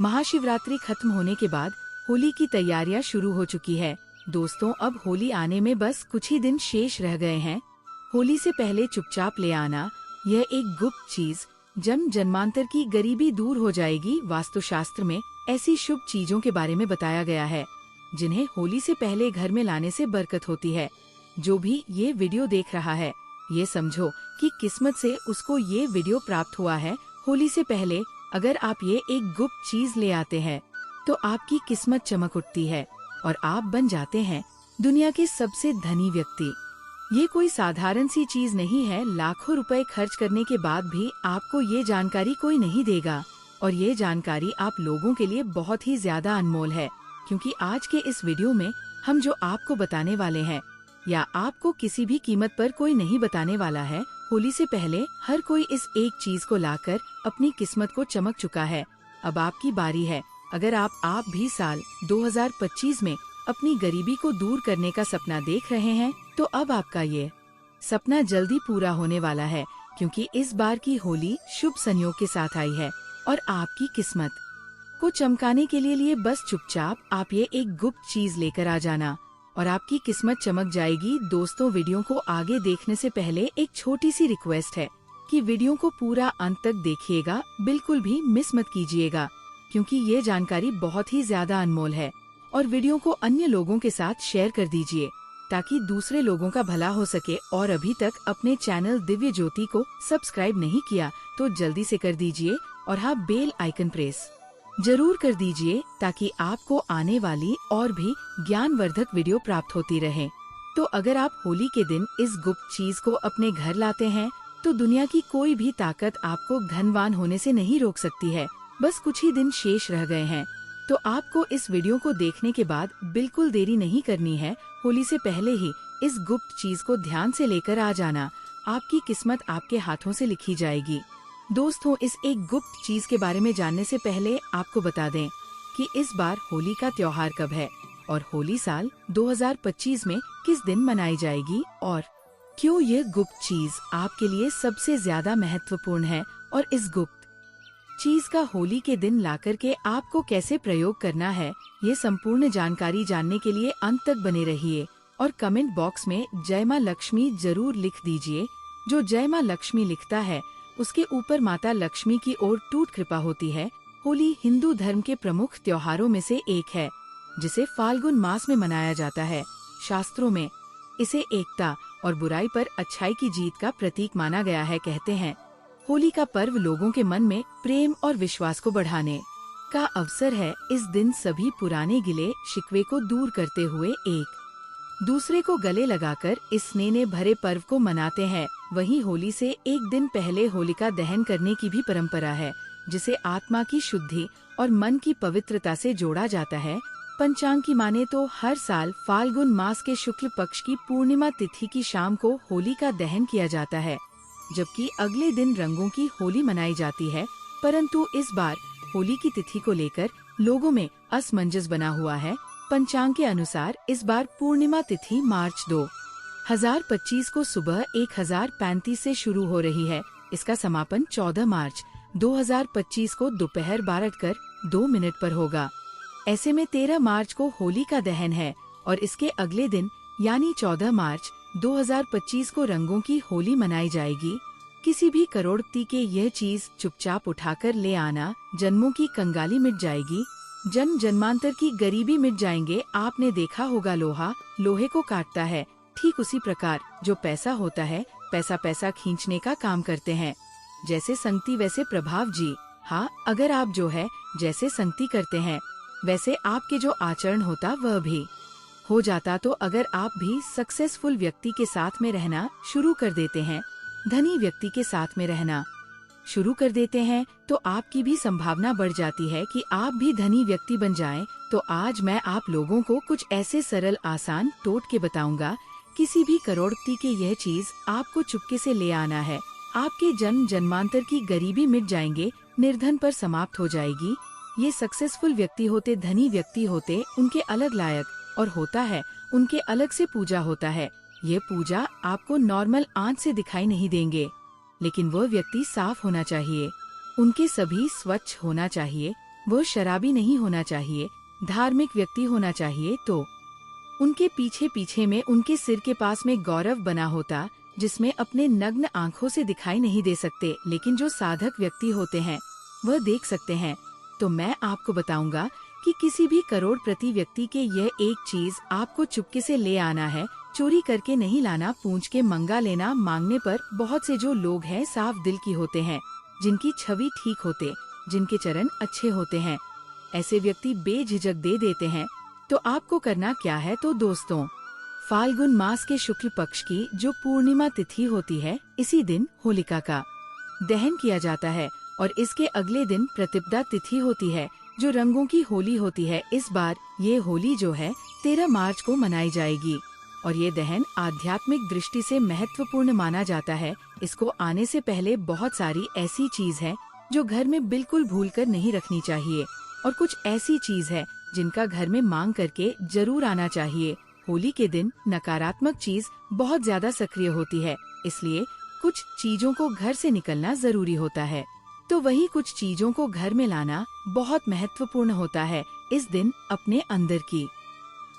महाशिवरात्रि खत्म होने के बाद होली की तैयारियां शुरू हो चुकी है। दोस्तों, अब होली आने में बस कुछ ही दिन शेष रह गए हैं। होली से पहले चुपचाप ले आना यह एक गुप्त चीज जन्म जन्मांतर की गरीबी दूर हो जाएगी। वास्तुशास्त्र में ऐसी शुभ चीजों के बारे में बताया गया है जिन्हें होली से पहले घर में लाने से बरकत होती है। जो भी ये वीडियो देख रहा है, ये समझो कि किस्मत से उसको ये वीडियो प्राप्त हुआ है। होली से पहले अगर आप ये एक गुप्त चीज ले आते हैं तो आपकी किस्मत चमक उठती है और आप बन जाते हैं दुनिया के सबसे धनी व्यक्ति। ये कोई साधारण सी चीज नहीं है। लाखों रुपए खर्च करने के बाद भी आपको ये जानकारी कोई नहीं देगा, और ये जानकारी आप लोगों के लिए बहुत ही ज्यादा अनमोल है, क्योंकि आज के इस वीडियो में हम जो आपको बताने वाले हैं या आपको किसी भी कीमत पर कोई नहीं बताने वाला है। होली से पहले हर कोई इस एक चीज को लाकर अपनी किस्मत को चमक चुका है। अब आपकी बारी है। अगर आप भी साल 2025 में अपनी गरीबी को दूर करने का सपना देख रहे हैं, तो अब आपका ये सपना जल्दी पूरा होने वाला है, क्योंकि इस बार की होली शुभ संयोग के साथ आई है। और आपकी किस्मत को चमकाने के लिए बस चुपचाप आप ये एक गुप्त चीज लेकर आ जाना और आपकी किस्मत चमक जाएगी। दोस्तों, वीडियो को आगे देखने से पहले एक छोटी सी रिक्वेस्ट है कि वीडियो को पूरा अंत तक देखिएगा, बिल्कुल भी मिस मत कीजिएगा, क्योंकि ये जानकारी बहुत ही ज्यादा अनमोल है। और वीडियो को अन्य लोगों के साथ शेयर कर दीजिए ताकि दूसरे लोगों का भला हो सके। और अभी तक अपने चैनल दिव्य ज्योति को सब्सक्राइब नहीं किया तो जल्दी से कर दीजिए, और हाँ, बेल आइकन प्रेस जरूर कर दीजिए ताकि आपको आने वाली और भी ज्ञानवर्धक वीडियो प्राप्त होती रहे। तो अगर आप होली के दिन इस गुप्त चीज को अपने घर लाते हैं तो दुनिया की कोई भी ताकत आपको धनवान होने से नहीं रोक सकती है। बस कुछ ही दिन शेष रह गए हैं, तो आपको इस वीडियो को देखने के बाद बिल्कुल देरी नहीं करनी है। होली से पहले ही इस गुप्त चीज को ध्यान से लेकर आ जाना। आपकी किस्मत आपके हाथों से लिखी जाएगी। दोस्तों, इस एक गुप्त चीज के बारे में जानने से पहले आपको बता दें कि इस बार होली का त्योहार कब है और होली साल 2025 में किस दिन मनाई जाएगी, और क्यों ये गुप्त चीज आपके लिए सबसे ज्यादा महत्वपूर्ण है, और इस गुप्त चीज का होली के दिन लाकर के आपको कैसे प्रयोग करना है, ये संपूर्ण जानकारी जानने के लिए अंत तक बने रहिए। और कमेंट बॉक्स में जय मां लक्ष्मी जरूर लिख दीजिए। जो जय मां लक्ष्मी लिखता है उसके ऊपर माता लक्ष्मी की ओर टूट कृपा होती है। होली हिंदू धर्म के प्रमुख त्योहारों में से एक है, जिसे फाल्गुन मास में मनाया जाता है। शास्त्रों में इसे एकता और बुराई पर अच्छाई की जीत का प्रतीक माना गया है। कहते हैं होली का पर्व लोगों के मन में प्रेम और विश्वास को बढ़ाने का अवसर है। इस दिन सभी पुराने गिले शिकवे को दूर करते हुए एक दूसरे को गले लगाकर इस स्नेह भरे पर्व को मनाते हैं। वहीं होली से एक दिन पहले होलिका दहन करने की भी परंपरा है, जिसे आत्मा की शुद्धि और मन की पवित्रता से जोड़ा जाता है। पंचांग की माने तो हर साल फाल्गुन मास के शुक्ल पक्ष की पूर्णिमा तिथि की शाम को होली का दहन किया जाता है, जबकि अगले दिन रंगों की होली मनाई जाती है। परंतु इस बार होली की तिथि को लेकर लोगों में असमंजस बना हुआ है। पंचांग के अनुसार इस बार पूर्णिमा तिथि मार्च 2025 को सुबह 1035 से शुरू हो रही है। इसका समापन 14 मार्च 2025 को दोपहर 12:02 पर होगा। ऐसे में 13 मार्च को होली का दहन है और इसके अगले दिन यानी 14 मार्च 2025 को रंगों की होली मनाई जाएगी। किसी भी करोड़पति के यह चीज चुपचाप उठाकर ले आना, जन्मों की कंगाली मिट जाएगी, जन्म जन्मांतर की गरीबी मिट जाएंगे। आपने देखा होगा लोहा लोहे को काटता है, ठीक उसी प्रकार जो पैसा होता है पैसा पैसा खींचने का काम करते हैं। जैसे संगति वैसे प्रभाव जी। हाँ, अगर आप जो है जैसे संगति करते हैं वैसे आपके जो आचरण होता वह भी हो जाता। तो अगर आप भी सक्सेसफुल व्यक्ति के साथ में रहना शुरू कर देते हैं, धनी व्यक्ति के साथ में रहना शुरू कर देते हैं, तो आपकी भी संभावना बढ़ जाती है कि आप भी धनी व्यक्ति बन जाएं। तो आज मैं आप लोगों को कुछ ऐसे सरल आसान टोटके बताऊंगा। किसी भी करोड़पति के यह चीज आपको चुपके से ले आना है। आपके जन्म जन्मांतर की गरीबी मिट जाएंगे, निर्धन पर समाप्त हो जाएगी। ये सक्सेसफुल व्यक्ति होते, धनी व्यक्ति होते, उनके अलग लायक और होता है उनके अलग से पूजा होता है। ये पूजा आपको नॉर्मल आंच से दिखाई नहीं देंगे, लेकिन वह व्यक्ति साफ होना चाहिए, उनके सभी स्वच्छ होना चाहिए, वो शराबी नहीं होना चाहिए, धार्मिक व्यक्ति होना चाहिए। तो उनके पीछे पीछे में उनके सिर के पास में गौरव बना होता, जिसमें अपने नग्न आंखों से दिखाई नहीं दे सकते, लेकिन जो साधक व्यक्ति होते हैं वह देख सकते हैं। तो मैं आपको बताऊंगा कि किसी भी करोड़पति व्यक्ति के यह एक चीज आपको चुपके से ले आना है, चोरी करके नहीं लाना, पूंछ के मंगा लेना। मांगने पर बहुत से जो लोग हैं साफ दिल की होते हैं, जिनकी छवि ठीक होते, जिनके चरण अच्छे होते हैं, ऐसे व्यक्ति बेझिझक दे देते हैं। तो आपको करना क्या है? तो दोस्तों, फाल्गुन मास के शुक्ल पक्ष की जो पूर्णिमा तिथि होती है, इसी दिन होलिका का दहन किया जाता है और इसके अगले दिन प्रतिपदा तिथि होती है, जो रंगों की होली होती है। इस बार ये होली जो है 13 मार्च को मनाई जाएगी और ये दहन आध्यात्मिक दृष्टि से महत्वपूर्ण माना जाता है। इसको आने से पहले बहुत सारी ऐसी चीज है जो घर में बिल्कुल भूलकर नहीं रखनी चाहिए, और कुछ ऐसी चीज है जिनका घर में मांग करके जरूर आना चाहिए। होली के दिन नकारात्मक चीज बहुत ज्यादा सक्रिय होती है, इसलिए कुछ चीजों को घर से निकलना जरूरी होता है। तो वही कुछ चीजों को घर में लाना बहुत महत्वपूर्ण होता है। इस दिन अपने अंदर की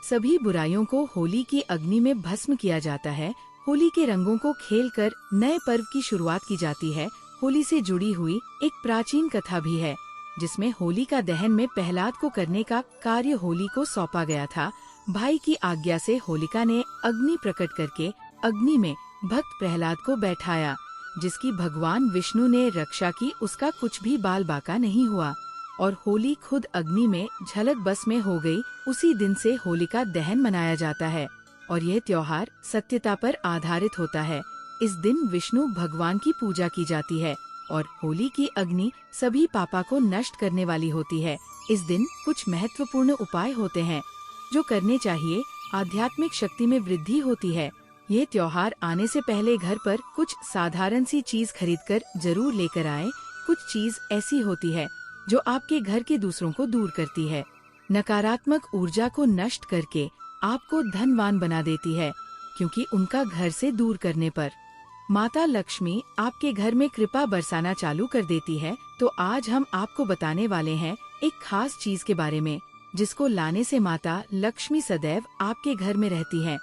सभी बुराइयों को होली की अग्नि में भस्म किया जाता है। होली के रंगों को खेलकर नए पर्व की शुरुआत की जाती है। होली से जुड़ी हुई एक प्राचीन कथा भी है, जिसमें होली का दहन में प्रहलाद को करने का कार्य होली को सौंपा गया था। भाई की आज्ञा से होलिका ने अग्नि प्रकट करके अग्नि में भक्त प्रहलाद को बैठाया, जिसकी भगवान विष्णु ने रक्षा की। उसका कुछ भी बाल बाका नहीं हुआ और होली खुद अग्नि में झलक बस में हो गई। उसी दिन से होलिका दहन मनाया जाता है और यह त्योहार सत्यता पर आधारित होता है। इस दिन विष्णु भगवान की पूजा की जाती है और होली की अग्नि सभी पापा को नष्ट करने वाली होती है। इस दिन कुछ महत्वपूर्ण उपाय होते हैं जो करने चाहिए। आध्यात्मिक शक्ति में वृद्धि होती है। ये त्योहार आने से पहले घर पर कुछ साधारण सी चीज खरीदकर जरूर लेकर आए। कुछ चीज ऐसी होती है जो आपके घर के दूसरों को दूर करती है, नकारात्मक ऊर्जा को नष्ट करके आपको धनवान बना देती है, क्योंकि उनका घर से दूर करने पर माता लक्ष्मी आपके घर में कृपा बरसाना चालू कर देती है। तो आज हम आपको बताने वाले हैं एक खास चीज के बारे में, जिसको लाने से माता लक्ष्मी सदैव आपके घर में रहती है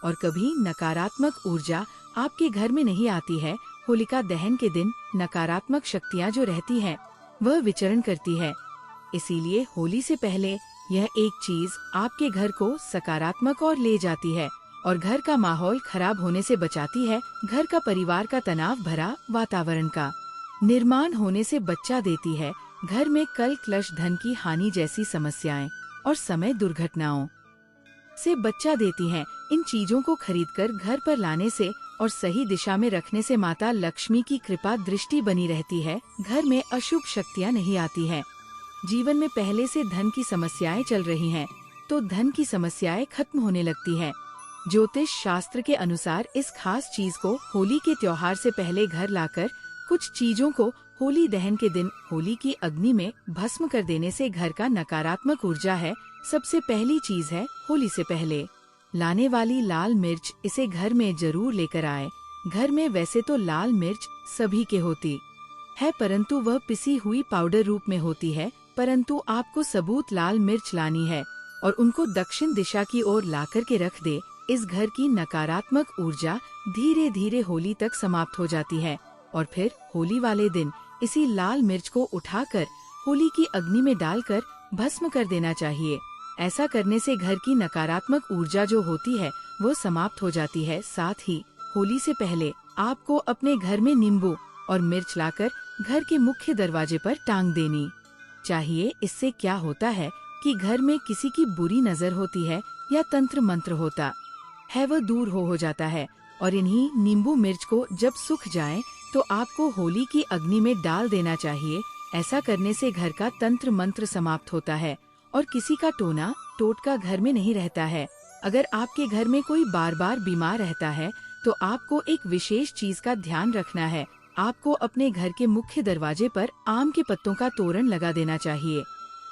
और कभी नकारात्मक ऊर्जा आपके घर में नहीं आती है। होलिका दहन के दिन नकारात्मक शक्तियाँ जो रहती हैं, वह विचरण करती है। इसीलिए होली से पहले यह एक चीज आपके घर को सकारात्मक और ले जाती है और घर का माहौल खराब होने से बचाती है। घर का परिवार का तनाव भरा वातावरण का निर्माण होने से बचा देती है। घर में कल क्लश, धन की हानि जैसी समस्याएं और समय दुर्घटनाओं से बचा देती हैं। इन चीजों को खरीदकर घर पर लाने से और सही दिशा में रखने से माता लक्ष्मी की कृपा दृष्टि बनी रहती है। घर में अशुभ शक्तियाँ नहीं आती हैं। जीवन में पहले से धन की समस्याएं चल रही हैं, तो धन की समस्याएं खत्म होने लगती हैं। ज्योतिष शास्त्र के अनुसार इस खास चीज को होली के त्योहार से पहले घर लाकर कुछ चीजों को होली दहन के दिन होली की अग्नि में भस्म कर देने से घर का नकारात्मक ऊर्जा है। सबसे पहली चीज है होली से पहले लाने वाली लाल मिर्च। इसे घर में जरूर लेकर आए। घर में वैसे तो लाल मिर्च सभी के होती है, परंतु वह पिसी हुई पाउडर रूप में होती है। परंतु आपको सबूत लाल मिर्च लानी है और उनको दक्षिण दिशा की ओर लाकर के रख दे। इस घर की नकारात्मक ऊर्जा धीरे धीरे होली तक समाप्त हो जाती है और फिर होली वाले दिन इसी लाल मिर्च को उठाकर होली की अग्नि में डालकर भस्म कर देना चाहिए। ऐसा करने से घर की नकारात्मक ऊर्जा जो होती है वो समाप्त हो जाती है। साथ ही होली से पहले आपको अपने घर में नींबू और मिर्च लाकर घर के मुख्य दरवाजे पर टांग देनी चाहिए। इससे क्या होता है कि घर में किसी की बुरी नजर होती है या तंत्र मंत्र होता है, वह दूर हो जाता है। और इन्हीं नींबू मिर्च को जब सूख जाए तो आपको होली की अग्नि में डाल देना चाहिए। ऐसा करने से घर का तंत्र मंत्र समाप्त होता है और किसी का टोना टोटका घर में नहीं रहता है। अगर आपके घर में कोई बार बार बीमार रहता है तो आपको एक विशेष चीज का ध्यान रखना है। आपको अपने घर के मुख्य दरवाजे पर आम के पत्तों का तोरण लगा देना चाहिए।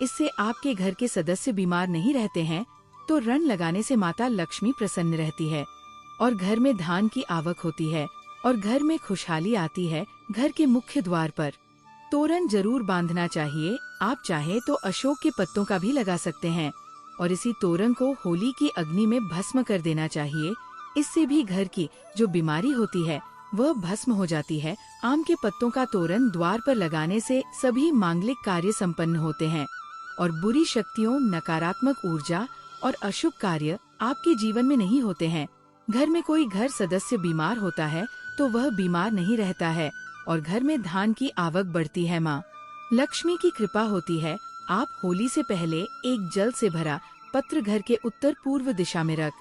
इससे आपके घर के सदस्य बीमार नहीं रहते हैं। तो रण लगाने से माता लक्ष्मी प्रसन्न रहती है और घर में धान की आवक होती है और घर में खुशहाली आती है। घर के मुख्य द्वार पर तोरण जरूर बांधना चाहिए। आप चाहे तो अशोक के पत्तों का भी लगा सकते हैं और इसी तोरण को होली की अग्नि में भस्म कर देना चाहिए। इससे भी घर की जो बीमारी होती है वह भस्म हो जाती है। आम के पत्तों का तोरण द्वार पर लगाने से सभी मांगलिक कार्य संपन्न होते हैं और बुरी शक्तियों, नकारात्मक ऊर्जा और अशुभ कार्य आपके जीवन में नहीं होते हैं। घर में कोई घर सदस्य बीमार होता है तो वह बीमार नहीं रहता है और घर में धान की आवक बढ़ती है। माँ लक्ष्मी की कृपा होती है। आप होली से पहले एक जल से भरा पत्र घर के उत्तर पूर्व दिशा में रख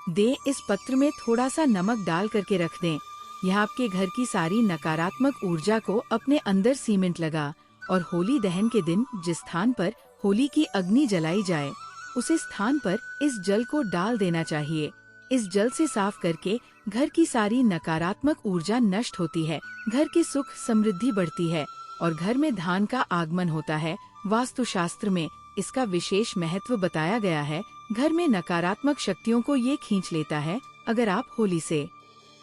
दे। इस पत्र में थोड़ा सा नमक डाल करके रख दें। यह आपके घर की सारी नकारात्मक ऊर्जा को अपने अंदर सीमेंट लगा और होली दहन के दिन जिस स्थान पर होली की अग्नि जलाई जाए उसी स्थान पर इस जल को डाल देना चाहिए। इस जल से साफ करके घर की सारी नकारात्मक ऊर्जा नष्ट होती है, घर की सुख समृद्धि बढ़ती है और घर में धान का आगमन होता है। वास्तुशास्त्र में इसका विशेष महत्व बताया गया है। घर में नकारात्मक शक्तियों को ये खींच लेता है। अगर आप होली से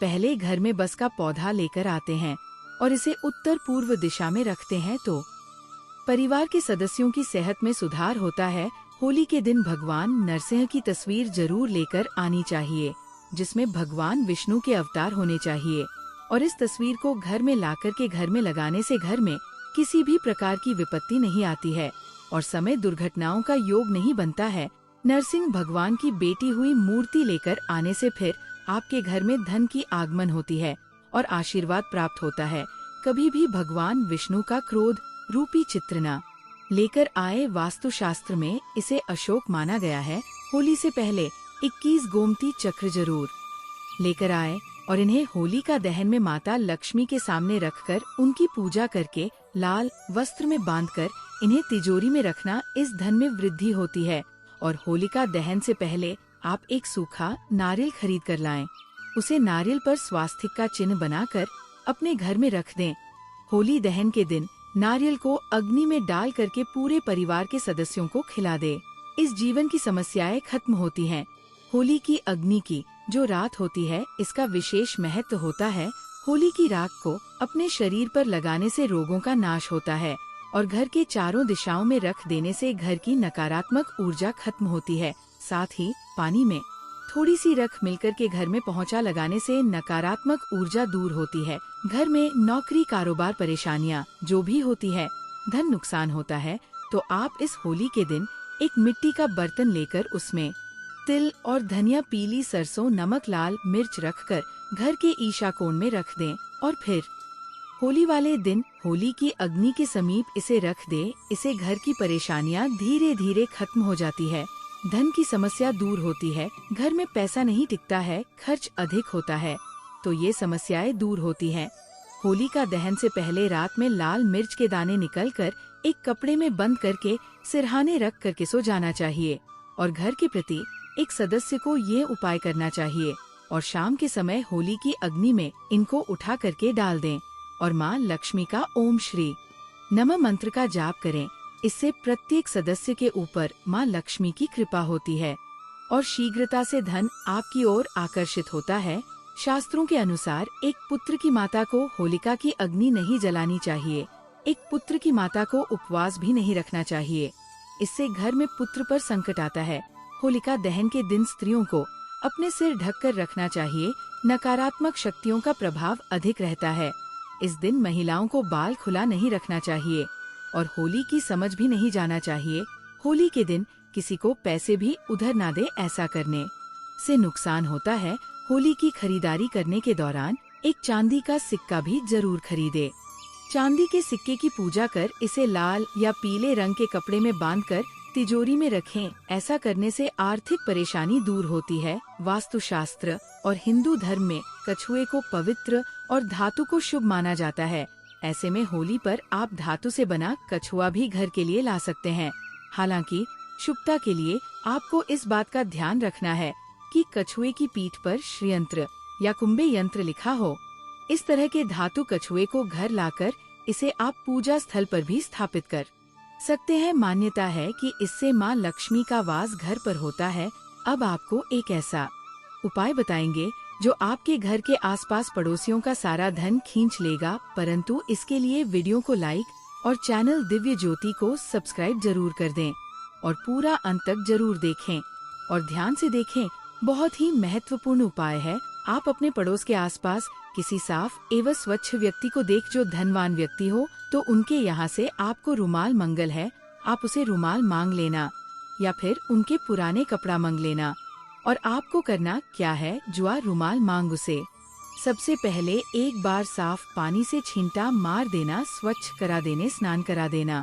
पहले घर में बस का पौधा लेकर आते हैं और इसे उत्तर पूर्व दिशा में रखते हैं तो परिवार के सदस्यों की सेहत में सुधार होता है। होली के दिन भगवान नरसिंह की तस्वीर जरूर लेकर आनी चाहिए, जिसमें भगवान विष्णु के अवतार होने चाहिए और इस तस्वीर को घर में लाकर के घर में लगाने से घर में किसी भी प्रकार की विपत्ति नहीं आती है और समय दुर्घटनाओं का योग नहीं बनता है। नरसिंह भगवान की बेटी हुई मूर्ति लेकर आने से फिर आपके घर में धन की आगमन होती है और आशीर्वाद प्राप्त होता है। कभी भी भगवान विष्णु का क्रोध रूपी चित्र न लेकर आए। वास्तुशास्त्र में इसे अशोक माना गया है। होली से पहले 21 गोमती चक्र जरूर लेकर आए और इन्हें होली का दहन में माता लक्ष्मी के सामने रखकर उनकी पूजा करके लाल वस्त्र में बांधकर इन्हें तिजोरी में रखना। इस धन में वृद्धि होती है। और होलिका दहन से पहले आप एक सूखा नारियल खरीद कर लाएं। उसे नारियल पर स्वास्तिक का चिन्ह बनाकर अपने घर में रख दें। होली दहन के दिन नारियल को अग्नि में डाल करके पूरे परिवार के सदस्यों को खिला दे। इस जीवन की समस्याएं खत्म होती हैं। होली की अग्नि की जो राख होती है इसका विशेष महत्व होता है। होली की राख को अपने शरीर पर लगाने से रोगों का नाश होता है और घर के चारों दिशाओं में रख देने से घर की नकारात्मक ऊर्जा खत्म होती है। साथ ही पानी में थोड़ी सी रख मिलकर के घर में पोंछा लगाने से नकारात्मक ऊर्जा दूर होती है। घर में नौकरी, कारोबार, परेशानियां जो भी होती है, धन नुकसान होता है तो आप इस होली के दिन एक मिट्टी का बर्तन लेकर उसमें तिल और धनिया, पीली सरसों, नमक, लाल मिर्च रखकर घर के ईशा कोण में रख दें और फिर होली वाले दिन होली की अग्नि के समीप इसे रख दे। इसे घर की परेशानियां धीरे धीरे खत्म हो जाती है, धन की समस्या दूर होती है। घर में पैसा नहीं टिकता है, खर्च अधिक होता है तो ये समस्याएं दूर होती हैं। होली का दहन से पहले रात में लाल मिर्च के दाने निकलकर एक कपड़े में बंद करके सिरहाने रख करके सो जाना चाहिए और घर के प्रति एक सदस्य को ये उपाय करना चाहिए और शाम के समय होली की अग्नि में इनको उठा करके डाल दें और माँ लक्ष्मी का ओम श्री नमः मंत्र का जाप करें। इससे प्रत्येक सदस्य के ऊपर माँ लक्ष्मी की कृपा होती है और शीघ्रता से धन आपकी ओर आकर्षित होता है। शास्त्रों के अनुसार एक पुत्र की माता को होलिका की अग्नि नहीं जलानी चाहिए। एक पुत्र की माता को उपवास भी नहीं रखना चाहिए। इससे घर में पुत्र पर संकट आता है। होलिका दहन के दिन स्त्रियों को अपने सिर ढककर रखना चाहिए। नकारात्मक शक्तियों का प्रभाव अधिक रहता है। इस दिन महिलाओं को बाल खुला नहीं रखना चाहिए और होली की समझ भी नहीं जाना चाहिए। होली के दिन किसी को पैसे भी उधर ना दे, ऐसा करने से नुकसान होता है। होली की खरीदारी करने के दौरान एक चांदी का सिक्का भी जरूर खरीदे। चांदी के सिक्के की पूजा कर इसे लाल या पीले रंग के कपड़े में बांधकर तिजोरी में रखें। ऐसा करने से आर्थिक परेशानी दूर होती है। वास्तुशास्त्र और हिंदू धर्म में कछुए को पवित्र और धातु को शुभ माना जाता है। ऐसे में होली पर आप धातु से बना कछुआ भी घर के लिए ला सकते हैं। हालांकि शुभता के लिए आपको इस बात का ध्यान रखना है कि कछुए की पीठ पर श्रीयंत्र या कुंभे यंत्र लिखा हो। इस तरह के धातु कछुए को घर लाकर इसे आप पूजा स्थल पर भी स्थापित कर सकते हैं। मान्यता है कि इससे माँ लक्ष्मी का वास घर पर होता है। अब आपको एक ऐसा उपाय बताएंगे जो आपके घर के आसपास पड़ोसियों का सारा धन खींच लेगा, परंतु इसके लिए वीडियो को लाइक और चैनल दिव्य ज्योति को सब्सक्राइब जरूर कर दें और पूरा अंत तक जरूर देखें और ध्यान से देखें। बहुत ही महत्वपूर्ण उपाय है। आप अपने पड़ोस के आसपास किसी साफ एवं स्वच्छ व्यक्ति को देख जो धनवान व्यक्ति हो, तो उनके यहाँ से आपको रुमाल मंगल है, आप उसे रुमाल मांग लेना या फिर उनके पुराने कपड़ा मांग लेना। और आपको करना क्या है, जुआ रुमाल मांग उसे सबसे पहले एक बार साफ पानी से छींटा मार देना, स्वच्छ करा देने, स्नान करा देना।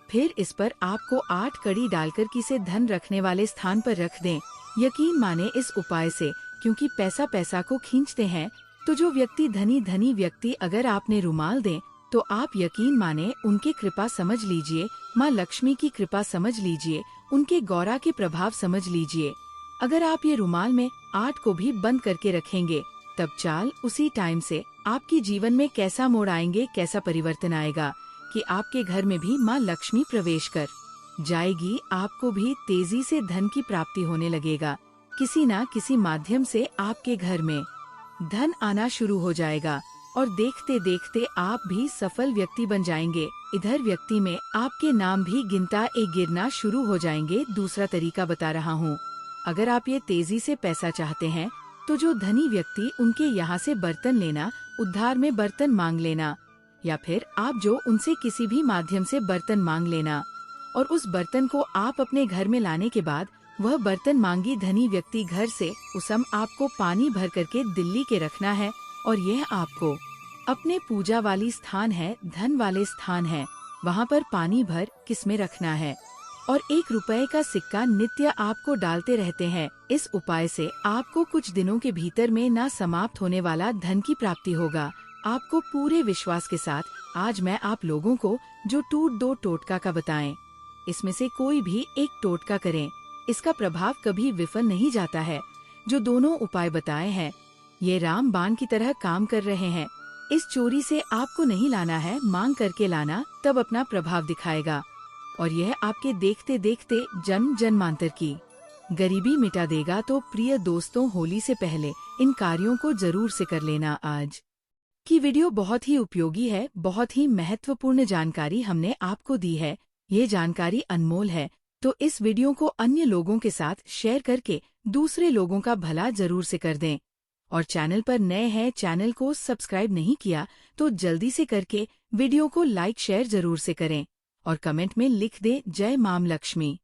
फिर इस पर आपको 8 कड़ी डालकर किसे धन रखने वाले स्थान पर रख दें। यकीन माने इस उपाय से, क्योंकि पैसा पैसा को खींचते हैं, तो जो व्यक्ति धनी व्यक्ति अगर आपने रुमाल दें तो आप यकीन माने उनके कृपा समझ लीजिए, माँ लक्ष्मी की कृपा समझ लीजिए, उनके गौरा के प्रभाव समझ लीजिए। अगर आप ये रुमाल में 8 को भी बंद करके रखेंगे, तब चाल उसी टाइम से आपके जीवन में कैसा मोड़ आएंगे, कैसा परिवर्तन आएगा कि आपके घर में भी माँ लक्ष्मी प्रवेश कर जाएगी। आपको भी तेजी से धन की प्राप्ति होने लगेगा। किसी न किसी माध्यम से आपके घर में धन आना शुरू हो जाएगा और देखते देखते आप भी सफल व्यक्ति बन जाएंगे। इधर व्यक्ति में आपके नाम भी गिरना शुरू हो जाएंगे। दूसरा तरीका बता रहा हूँ। अगर आप ये तेजी से पैसा चाहते हैं, तो जो धनी व्यक्ति उनके यहाँ से बर्तन लेना, उधार में बर्तन मांग लेना, या फिर आप जो उनसे किसी भी माध्यम से बर्तन मांग लेना और उस बर्तन को आप अपने घर में लाने के बाद वह बर्तन मांगी धनी व्यक्ति घर से उसम आपको पानी भर करके दिल्ली के रखना है। और यह आपको अपने पूजा वाली स्थान है, धन वाले स्थान है, वहाँ पर पानी भर किसमें रखना है और 1 रुपए का सिक्का नित्य आपको डालते रहते हैं। इस उपाय से आपको कुछ दिनों के भीतर में ना समाप्त होने वाला धन की प्राप्ति होगा। आपको पूरे विश्वास के साथ आज मैं आप लोगों को जो टूट 2 टोटका का बताएं, इसमें से कोई भी एक टोटका करें, इसका प्रभाव कभी विफल नहीं जाता है। जो दोनों उपाय बताए हैं ये रामबाण की तरह काम कर रहे हैं। इस चोरी से आपको नहीं लाना है, मांग करके लाना, तब अपना प्रभाव दिखाएगा और यह आपके देखते देखते जन्म जन्मांतर की गरीबी मिटा देगा। तो प्रिय दोस्तों, होली से पहले इन कार्यों को जरूर से कर लेना। आज की वीडियो बहुत ही उपयोगी है, बहुत ही महत्वपूर्ण जानकारी हमने आपको दी है। ये जानकारी अनमोल है, तो इस वीडियो को अन्य लोगों के साथ शेयर करके दूसरे लोगों का भला जरूर से कर दें। और चैनल पर नए हैं, चैनल को सब्सक्राइब नहीं किया तो जल्दी से करके वीडियो को लाइक शेयर जरूर से करें और कमेंट में लिख दें जय मां लक्ष्मी।